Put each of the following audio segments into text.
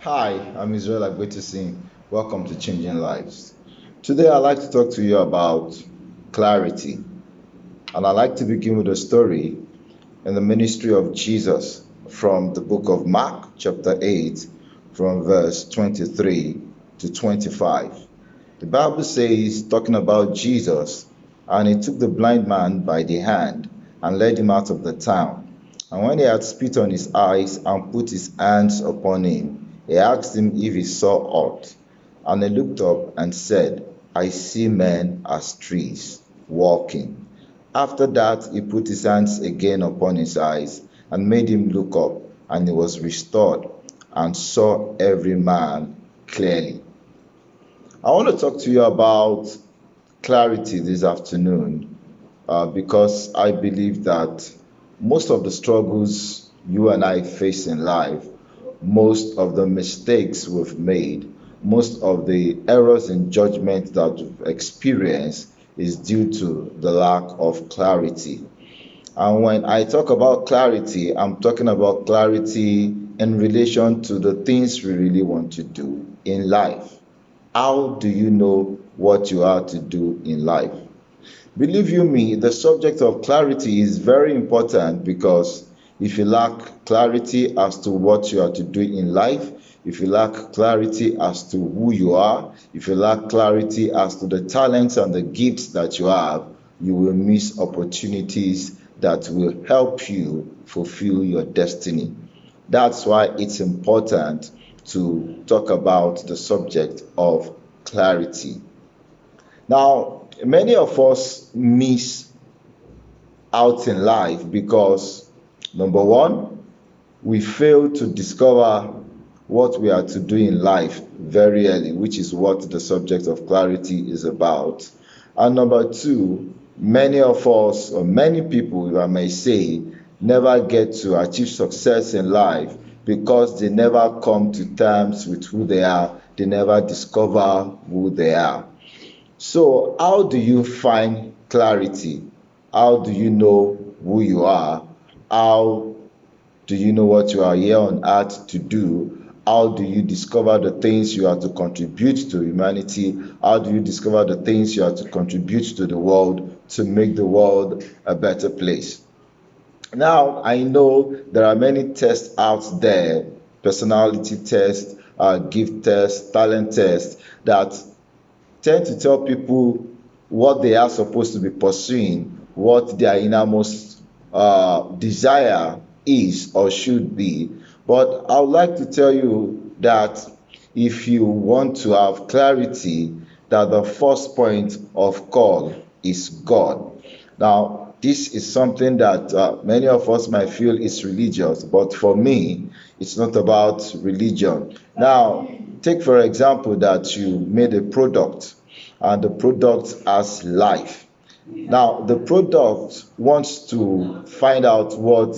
Hi, I'm Israel Agbetusin. Welcome to Changing Lives. Today, I'd like to talk to you about clarity. And I'd like to begin with a story in the ministry of Jesus from the book of Mark, chapter 8, from verse 23 to 25. The Bible says, talking about Jesus, and he took the blind man by the hand and led him out of the town. And when he had spit on his eyes and put his hands upon him, he asked him if he saw aught. And he looked up and said, I see men as trees, walking. After that, he put his hands again upon his eyes and made him look up, and he was restored and saw every man clearly. I want to talk to you about clarity this afternoon because I believe that most of the struggles you and I face in life, most of the mistakes we've made, most of the errors in judgment that we've experienced is due to the lack of clarity. And when I talk about clarity, I'm talking about clarity in relation to the things we really want to do in life. How do you know what you are to do in life? Believe you me, the subject of clarity is very important because if you lack clarity as to what you are to do in life, if you lack clarity as to who you are, if you lack clarity as to the talents and the gifts that you have, you will miss opportunities that will help you fulfill your destiny. That's why it's important to talk about the subject of clarity. Now, many of us miss out in life because number one, we fail to discover what we are to do in life very early, which is what the subject of clarity is about. And number two, many of us, or many people, if I may say, never get to achieve success in life because they never come to terms with who they are, they never discover who they are. So, how do you find clarity? How do you know who you are? How do you know what you are here on earth to do? How do you discover the things you are to contribute to humanity? How do you discover the things you are to contribute to the world to make the world a better place? Now, I know there are many tests out there, personality tests, gift tests, talent tests, that tend to tell people what they are supposed to be pursuing, what their innermost desire is or should be. But I would like to tell you that if you want to have clarity, that the first point of call is God. Now, this is something that many of us might feel is religious, but for me, it's not about religion. Now, take for example that you made a product and the product has life. Now, the product wants to find out what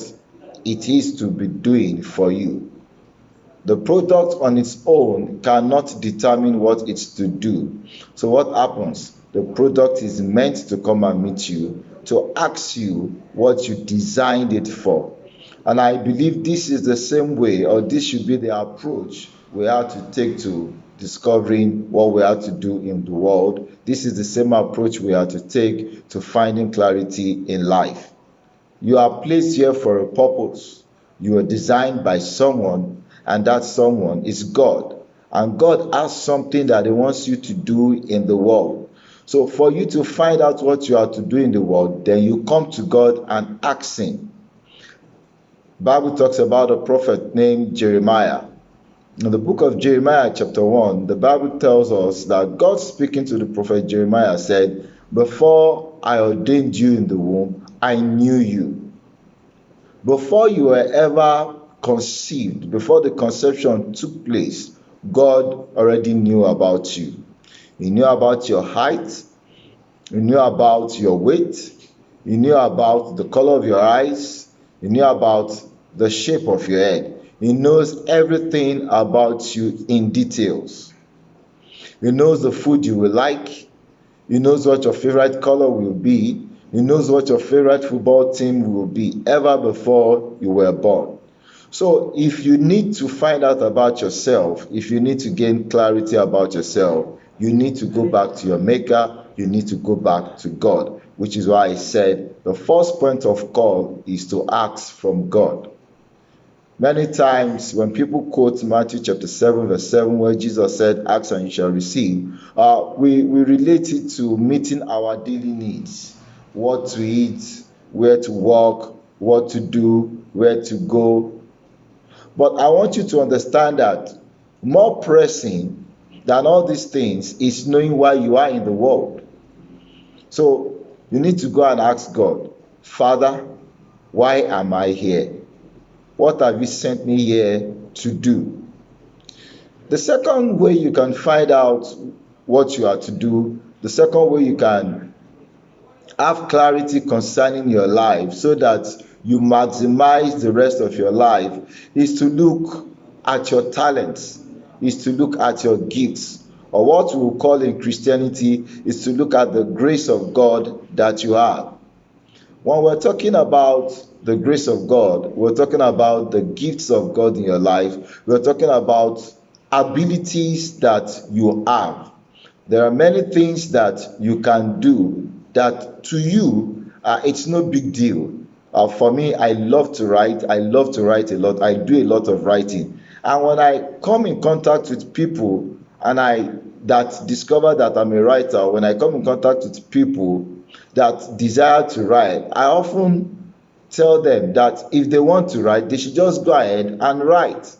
it is to be doing for you. The product on its own cannot determine what it's to do. So, what happens? The product is meant to come and meet you to ask you what you designed it for. And I believe this is the same way, or this should be the approach we have to take to discovering what we have to do in the world. This is the same approach we have to take to finding clarity in life. You are placed here for a purpose. You are designed by someone, and that someone is God. And God has something that He wants you to do in the world. So, for you to find out what you are to do in the world, then you come to God and ask Him. Bible talks about a prophet named Jeremiah. In the book of Jeremiah, chapter 1, the Bible tells us that God, speaking to the prophet Jeremiah, said, before I ordained you in the womb, I knew you. Before you were ever conceived, before the conception took place, God already knew about you. He knew about your height, He knew about your weight, He knew about the color of your eyes, He knew about the shape of your head. He knows everything about you in details. He knows the food you will like. He knows what your favorite color will be. He knows what your favorite football team will be ever before you were born. So if you need to find out about yourself, if you need to gain clarity about yourself, you need to go back to your maker, you need to go back to God, which is why I said the first point of call is to ask from God. Many times when people quote Matthew chapter 7 verse 7 where Jesus said, ask and you shall receive, we relate it to meeting our daily needs, what to eat, where to walk, what to do, where to go. But I want you to understand that more pressing than all these things is knowing why you are in the world. So you need to go and ask God, Father, why am I here? What have you sent me here to do? The second way you can find out what you are to do, the second way you can have clarity concerning your life so that you maximize the rest of your life is to look at your talents, is to look at your gifts, or what we will call in Christianity is to look at the grace of God that you have. When we're talking about the grace of God, we're talking about the gifts of God in your life, we're talking about abilities that you have. There are many things that you can do that to you, it's no big deal. For me, I love to write. I love to write a lot. I do a lot of writing. And when I come in contact with people and I that discover that I'm a writer, when I come in contact with people that desire to write, I often tell them that if they want to write, they should just go ahead and write.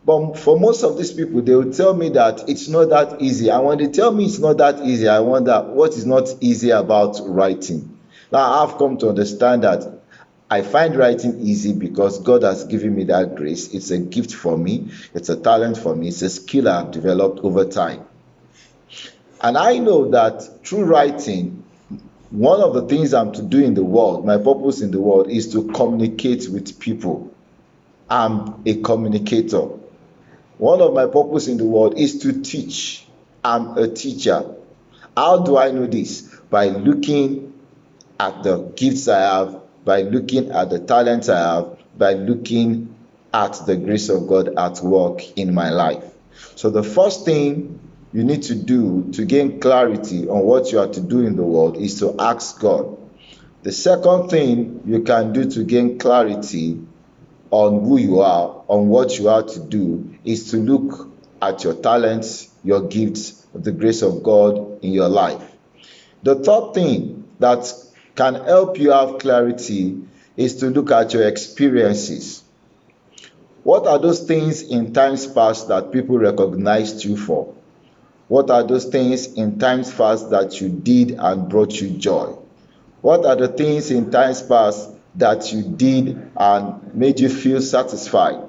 But for most of these people, they will tell me that it's not that easy. And when they tell me it's not that easy, I wonder what is not easy about writing. Now, I've come to understand that I find writing easy because God has given me that grace. It's a gift for me, it's a talent for me, it's a skill I've developed over time. And I know that through writing, one of the things I'm to do in the world, my purpose in the world, is to communicate with people. I'm a communicator. One of my purpose in the world is to teach. I'm a teacher. How do I know this? By looking at the gifts I have, by looking at the talents I have, by looking at the grace of God at work in my life. So the first thing you need to do to gain clarity on what you are to do in the world is to ask God. The second thing you can do to gain clarity on who you are, on what you are to do, is to look at your talents, your gifts, the grace of God in your life. The third thing that can help you have clarity is to look at your experiences. What are those things in times past that people recognized you for? What are those things in times past that you did and brought you joy? What are the things in times past that you did and made you feel satisfied?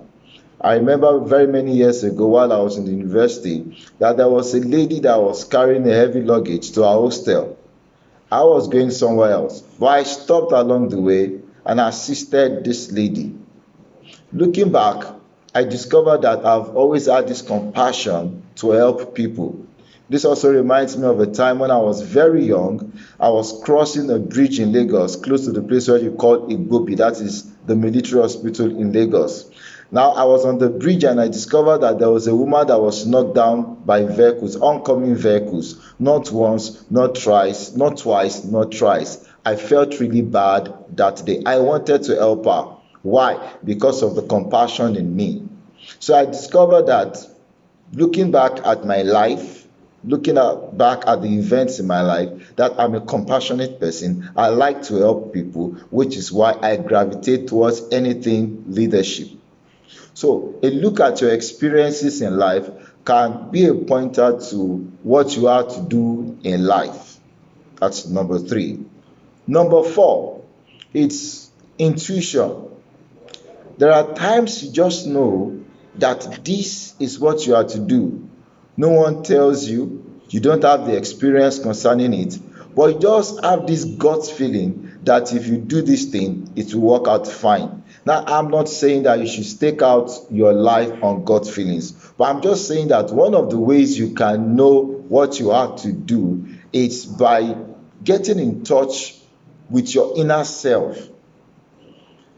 I remember very many years ago while I was in the university that there was a lady that was carrying a heavy luggage to our hostel. I was going somewhere else, but I stopped along the way and assisted this lady. Looking back, I discovered that I've always had this compassion to help people. This also reminds me of a time when I was very young. I was crossing a bridge in Lagos, close to the place where you call Igbobi, that is the military hospital in Lagos. Now, I was on the bridge and I discovered that there was a woman that was knocked down by vehicles, oncoming vehicles, not once, not twice, not twice, not thrice. I felt really bad that day. I wanted to help her. Why? Because of the compassion in me. So I discovered that looking back at my life, back at the events in my life, that I'm a compassionate person. I like to help people, which is why I gravitate towards anything leadership. So a look at your experiences in life can be a pointer to what you are to do in life. That's number 3. Number 4, it's intuition. There are times you just know that this is what you are to do. No one tells you, you don't have the experience concerning it, but you just have this gut feeling that if you do this thing, it will work out fine. Now, I'm not saying that you should stake out your life on gut feelings, but I'm just saying that one of the ways you can know what you have to do is by getting in touch with your inner self.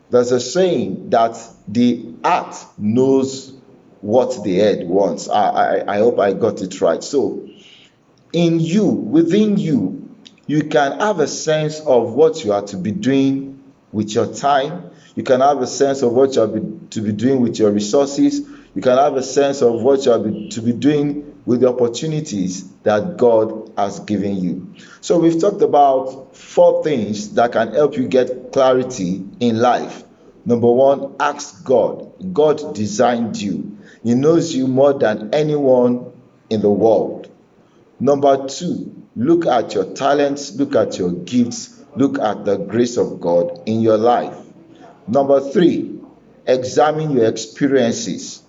There's a saying that the heart knows what the head wants. I hope I got it right. So, in you, within you, you can have a sense of what you are to be doing with your time. You can have a sense of what you are to be doing with your resources. You can have a sense of what you are to be doing with the opportunities that God has given you. So we've talked about 4 things that can help you get clarity in life. Number one, ask God. God designed you. He knows you more than anyone in the world. Number two, look at your talents, look at your gifts, look at the grace of God in your life. Number three, examine your experiences,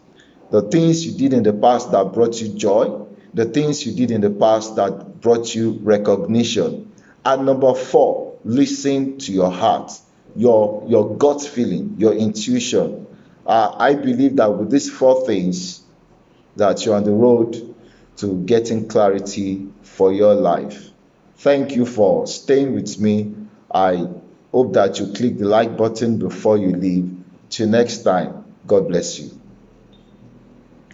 the things you did in the past that brought you joy, the things you did in the past that brought you recognition. And number four, listen to your heart, your gut feeling, your intuition. I believe that with these 4 things, that you're on the road to getting clarity for your life. Thank you for staying with me. I hope that you click the like button before you leave. Till next time, God bless you.